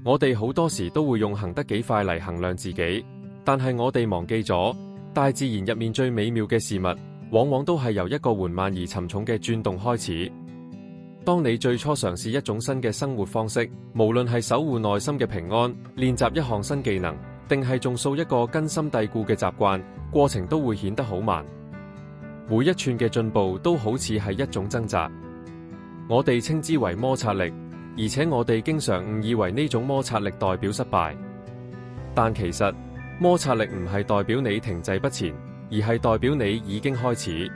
我哋好多時都會用行得幾快嚟衡量自己，但係我哋忘記咗，大自然入面最美妙嘅事物，往往都係由一個緩慢而沉重嘅轉動開始。當你最初嘗試一種新嘅生活方式，無論係守護內心嘅平安、練習一項新技能，定係重塑一個根深蒂固嘅習慣，過程都會顯得好慢。每一寸嘅進步都好似係一種掙扎，我哋稱之為摩擦力，而且我哋經常誤以為呢種摩擦力代表失敗。但其實摩擦力唔係代表你停滯不前，而係代表你已經開始。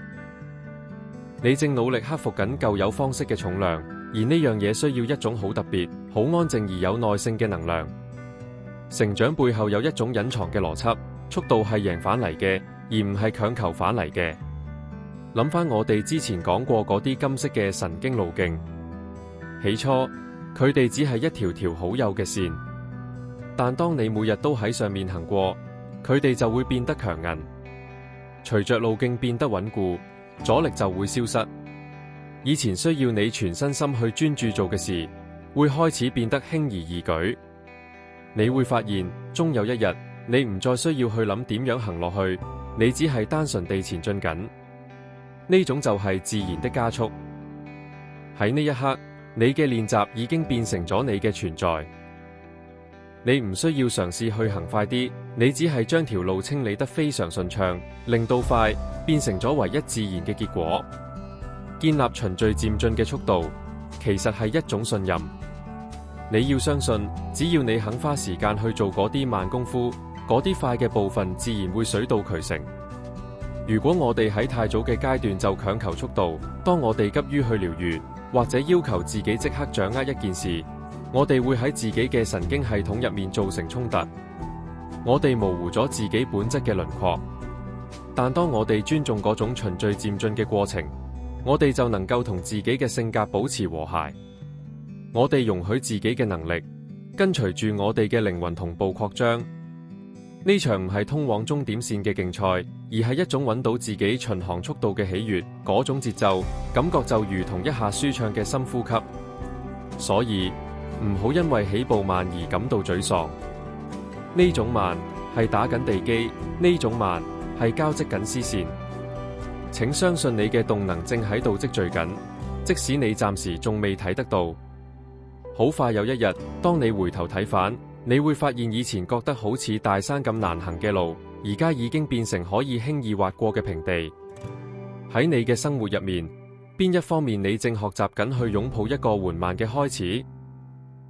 你正努力克服緊舊有方式嘅重量，而呢樣嘢需要一種好特別、好安靜而有耐性嘅能量。成長背後有一種隱藏嘅邏輯，速度係贏返嚟嘅，而唔係強求返嚟嘅。諗翻我哋之前講過嗰啲金色嘅神經路徑，起初佢哋只係一條條好幼嘅線，但當你每日都喺上面行過，佢哋就會變得強韌。隨着路徑變得穩固，阻力就會消失。以前需要你全身心去專注做嘅事，會開始變得輕而易舉。你會發現，終有一日，你唔再需要去諗點樣行落去，你只係單純地前進緊。呢種就係自然的加速。喺呢一刻，你嘅練習已經變成咗你嘅存在。你唔需要嘗試去行快啲，你只係將條路清理得非常順暢，令到快變成咗唯一自然嘅結果。建立循序漸進嘅速度，其實係一種信任。你要相信，只要你肯花時間去做嗰啲慢功夫，嗰啲快嘅部分自然會水到渠成。如果我哋喺太早嘅階段就強求速度，當我哋急於去療癒，或者要求自己即刻掌握一件事，我哋會喺自己嘅神經系統入面造成衝突。我哋模糊咗自己本質嘅輪廓。但當我哋尊重嗰種循序漸進嘅過程，我哋就能夠同自己嘅性格保持和諧。我哋容許自己嘅能力跟隨住我哋嘅靈魂同步擴張。呢場唔係通往終點線嘅競賽，而係一種揾到自己巡航速度嘅喜悅。嗰種節奏感覺就如同一下舒暢嘅深呼吸。所以唔好因為起步慢而感到沮喪。呢種慢係打緊地基，呢種慢係交織緊絲線。請相信你嘅動能正喺度積聚緊，即使你暫時仲未睇得到。好快有一日，當你回頭睇返，你會發現以前覺得好似大山咁難行嘅路，而家已經變成可以輕易滑過嘅平地。喺你嘅生活入面，邊一方面你正學習緊去擁抱一個緩慢嘅開始？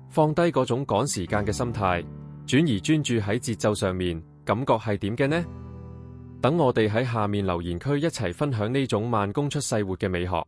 放低嗰種趕時間嘅心態，轉而專注喺節奏上面，感覺係點嘅呢？等我哋喺下面留言區一齊分享呢種慢工出細活嘅美學。